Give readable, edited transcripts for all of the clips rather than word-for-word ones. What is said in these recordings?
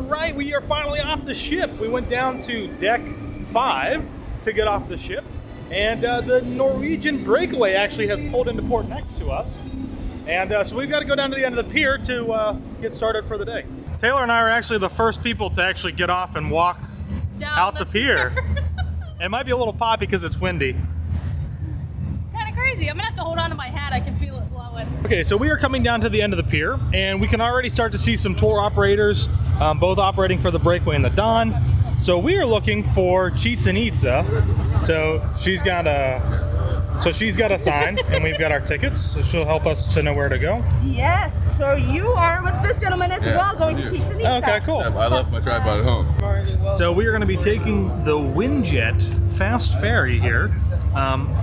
right, we are finally off the ship. We went down to deck 5 to get off the ship, and the Norwegian breakaway actually has pulled into port next to us. And so we've got to go down to the end of the pier to get started for the day. Taylor and I are actually the first people to actually get off and walk down out the pier. It might be a little poppy because it's windy. Kind of crazy. I'm gonna have to hold on to my hat. I can feel it blowing. Okay, so we are coming down to the end of the pier, and we can already start to see some tour operators, both operating for the breakaway and the Don. So we are looking for Chichen Itza. So she's got a sign, and we've got our tickets, so she'll help us to know where to go. Yes, so you are with this gentleman as well, going to Chichen Itza. Okay, cool. I left my tripod at home. So we are going to be taking the Windjet fast ferry here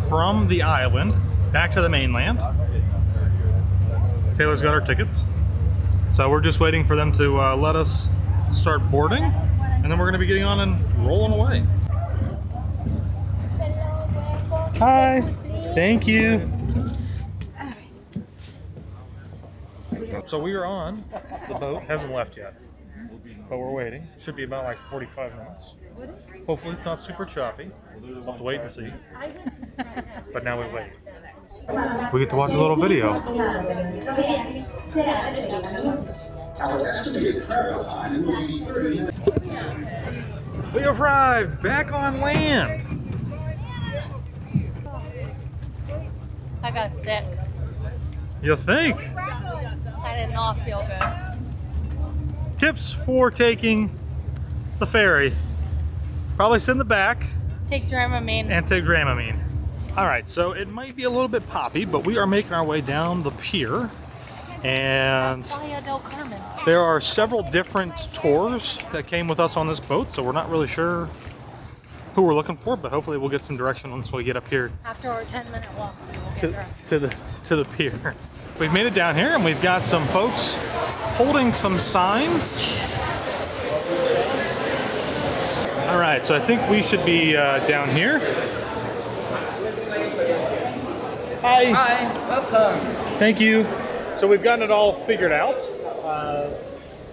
from the island back to the mainland. Taylor's got our tickets. So we're just waiting for them to let us start boarding, and then we're going to be getting on and rolling away. Hi. Thank you. So we are on the boat. Hasn't left yet, but we're waiting. Should be about like 45 minutes. Hopefully it's not super choppy. We'll have to wait and see. But now we wait. We get to watch a little video. We arrived back on land. I got sick. You think? I did not feel good. Tips for taking the ferry. Probably sit in the back. Take Dramamine. And take Dramamine. Alright, so it might be a little bit poppy, but we are making our way down the pier. And there are several different tours that came with us on this boat, so we're not really sure who we're looking for, but hopefully we'll get some direction once we get up here. After our 10-minute walk, we will get to the pier. We've made it down here, and we've got some folks holding some signs. All right, so I think we should be down here. Hi. Hi, welcome. Thank you. So we've gotten it all figured out.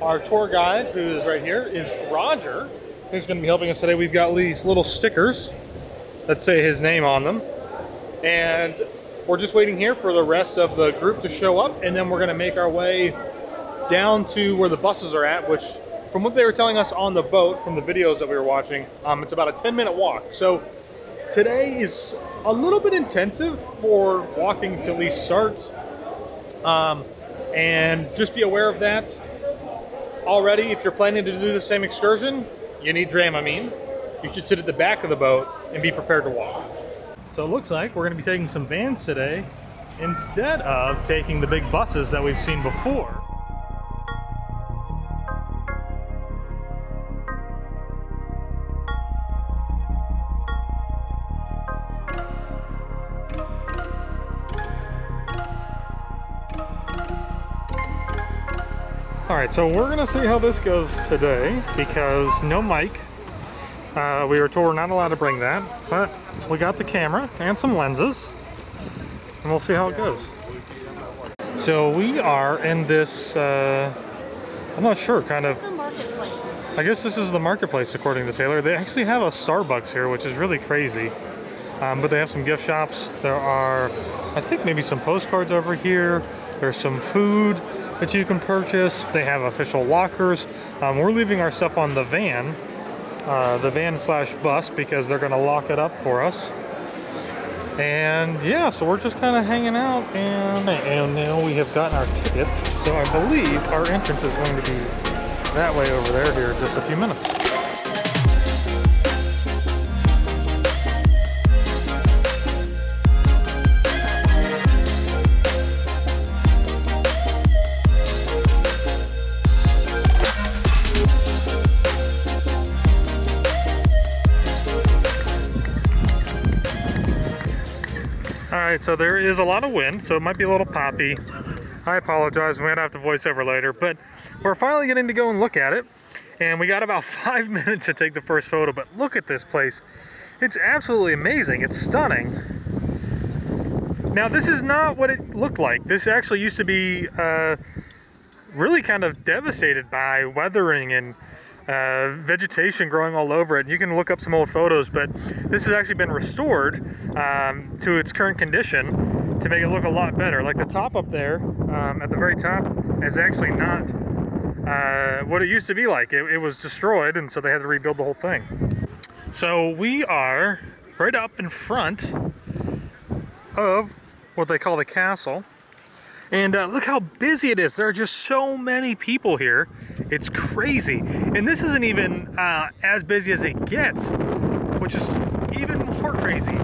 Our tour guide, who is right here, is Roger, who's going to be helping us today. We've got these little stickers that say his name on them. And we're just waiting here for the rest of the group to show up, and then we're going to make our way down to where the buses are at, which, from what they were telling us on the boat, from the videos that we were watching, it's about a 10-minute walk. So today is a little bit intensive for walking to at least start. And just be aware of that already. If you're planning to do the same excursion, you need Dramamine. You should sit at the back of the boat and be prepared to walk. So it looks like we're going to be taking some vans today instead of taking the big buses that we've seen before. Alright, so we're gonna see how this goes today because no mic. We were told we're not allowed to bring that, but we got the camera and some lenses, and we'll see how it goes. So we are in this, I'm not sure, kind of, marketplace. I guess this is the marketplace according to Taylor. They actually have a Starbucks here, which is really crazy. But they have some gift shops. There are, I think, maybe some postcards over here. There's some food that you can purchase. They have official lockers. We're leaving our stuff on the van slash bus because they're gonna lock it up for us. And yeah, so we're just kind of hanging out, and now we have gotten our tickets. So I believe our entrance is going to be that way over there here in just a few minutes. Alright, so there is a lot of wind, so it might be a little poppy. I apologize, we might have to voice over later, but we're finally getting to go and look at it. And we got about 5 minutes to take the first photo, but look at this place. It's absolutely amazing, it's stunning. Now this is not what it looked like. This actually used to be really kind of devastated by weathering and vegetation growing all over it. And you can look up some old photos, but this has actually been restored to its current condition to make it look a lot better. Like the top up there at the very top is actually not what it used to be like. It was destroyed, and so they had to rebuild the whole thing. So we are right up in front of what they call the castle. And look how busy it is. There are just so many people here. It's crazy. And this isn't even as busy as it gets, which is even more crazy.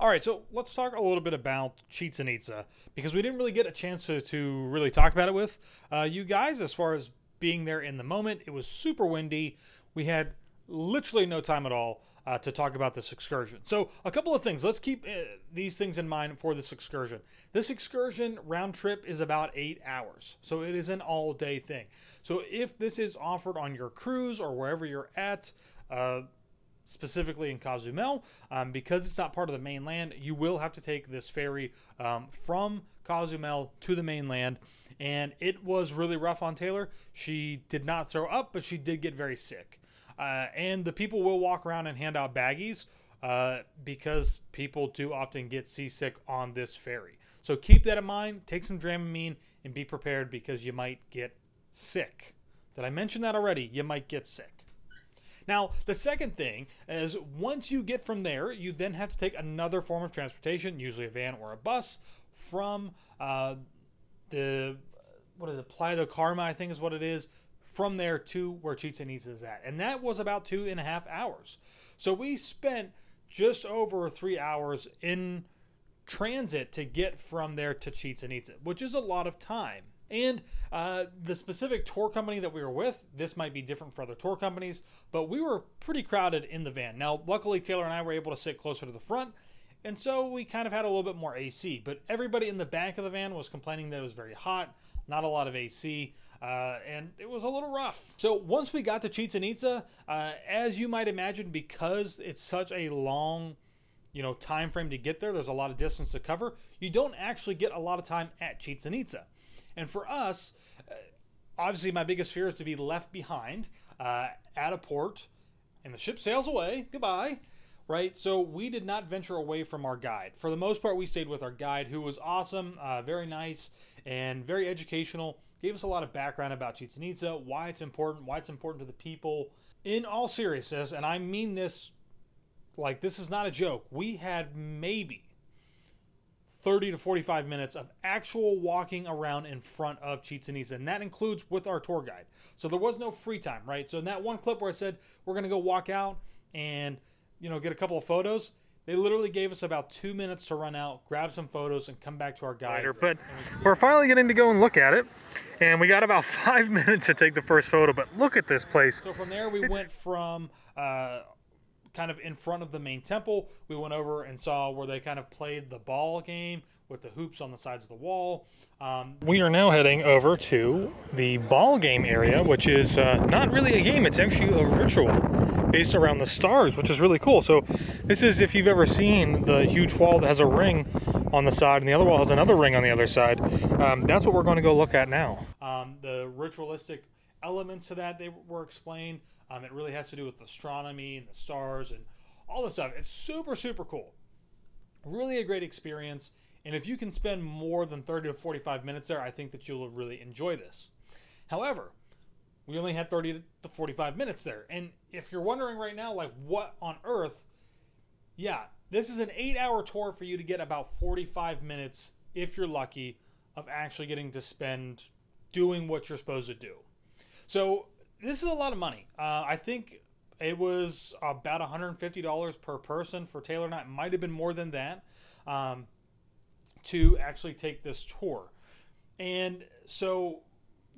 All right, so let's talk a little bit about Chichen Itza, because we didn't really get a chance to really talk about it with you guys as far as being there in the moment. It was super windy. We had literally no time at all to talk about this excursion. So a couple of things. Let's keep these things in mind for this excursion. This excursion round trip is about 8 hours. So it is an all-day thing. So if this is offered on your cruise or wherever you're at, specifically in Cozumel, because it's not part of the mainland, you will have to take this ferry from Cozumel to the mainland. And it was really rough on Taylor. She did not throw up, but she did get very sick. And the people will walk around and hand out baggies because people do often get seasick on this ferry. So keep that in mind. Take some Dramamine and be prepared, because you might get sick. Did I mention that already? You might get sick. Now, the second thing is, once you get from there, you then have to take another form of transportation, usually a van or a bus, from Playa del Carmen, I think is what it is, from there to where Chichen Itza is at. And that was about 2.5 hours. So we spent just over 3 hours in transit to get from there to Chichen Itza, which is a lot of time. And the specific tour company that we were with, this might be different for other tour companies, but we were pretty crowded in the van. Now, luckily, Taylor and I were able to sit closer to the front, and so we kind of had a little bit more AC. But everybody in the back of the van was complaining that it was very hot, not a lot of AC, and it was a little rough. So once we got to Chichen Itza, as you might imagine, because it's such a long, time frame to get there, there's a lot of distance to cover. You don't actually get a lot of time at Chichen Itza. And for us, obviously my biggest fear is to be left behind at a port and the ship sails away. Goodbye. Right? So we did not venture away from our guide. For the most part, we stayed with our guide, who was awesome, very nice, and very educational. Gave us a lot of background about Chichen Itza, why it's important to the people. In all seriousness, and I mean this, like, this is not a joke, we had maybe 30 to 45 minutes of actual walking around in front of Chichen Itza, and that includes with our tour guide. So there was no free time, right? So in that one clip where I said we're going to go walk out and get a couple of photos, they literally gave us about 2 minutes to run out, grab some photos, and come back to our guide. But we're finally getting to go and look at it, and we got about 5 minutes to take the first photo, but look at this place. So from there, we went from kind of in front of the main temple. We went over and saw where they kind of played the ball game with the hoops on the sides of the wall. We are now heading over to the ball game area, which is not really a game. It's actually a ritual based around the stars, which is really cool. So this is, if you've ever seen the huge wall that has a ring on the side and the other wall has another ring on the other side, that's what we're going to go look at now. The ritualistic elements to that, they were explained. It really has to do with astronomy and the stars and all this stuff. It's super, super cool. Really a great experience. And if you can spend more than 30 to 45 minutes there, I think that you'll really enjoy this. However, we only had 30 to 45 minutes there. And if you're wondering right now, like, what on earth? Yeah, this is an 8-hour tour for you to get about 45 minutes, if you're lucky, of actually getting to spend doing what you're supposed to do. So this is a lot of money. I think it was about $150 per person for Taylor and I. It might have been more than that to actually take this tour. And so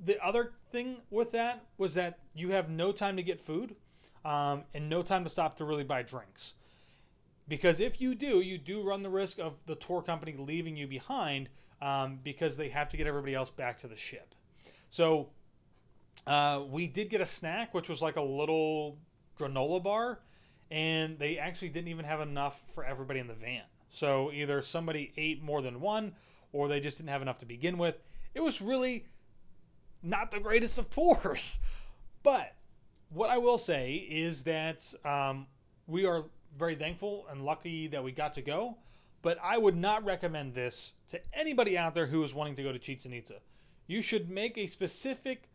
the other thing with that was that you have no time to get food and no time to stop to really buy drinks. Because if you do run the risk of the tour company leaving you behind because they have to get everybody else back to the ship. So we did get a snack, which was like a little granola bar, and they actually didn't even have enough for everybody in the van. So either somebody ate more than one, or they just didn't have enough to begin with. It was really not the greatest of tours. But what I will say is that we are very thankful and lucky that we got to go. But I would not recommend this to anybody out there who is wanting to go to Chichen Itza. You should make a specific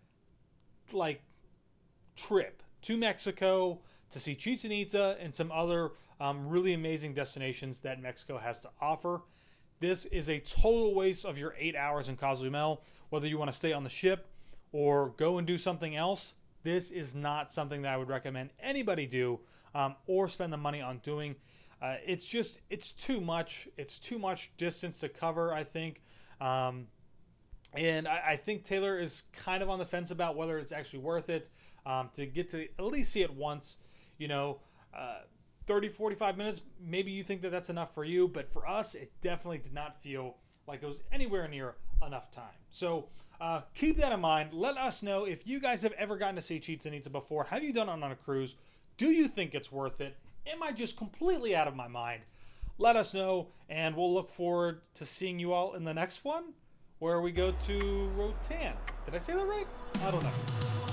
trip to Mexico to see Chichen Itza and some other really amazing destinations that Mexico has to offer. This is a total waste of your 8 hours in Cozumel. Whether you want to stay on the ship or go and do something else, this is not something that I would recommend anybody do or spend the money on doing. It's too much. It's too much distance to cover, I think. And I think Taylor is kind of on the fence about whether it's actually worth it to get to at least see it once. 30, 45 minutes, maybe you think that that's enough for you, but for us, it definitely did not feel like it was anywhere near enough time. So keep that in mind. Let us know if you guys have ever gotten to see Chichen Itza before. Have you done it on a cruise? Do you think it's worth it? Am I just completely out of my mind? Let us know, and we'll look forward to seeing you all in the next one, where we go to Rotan. Did I say that right? I don't know.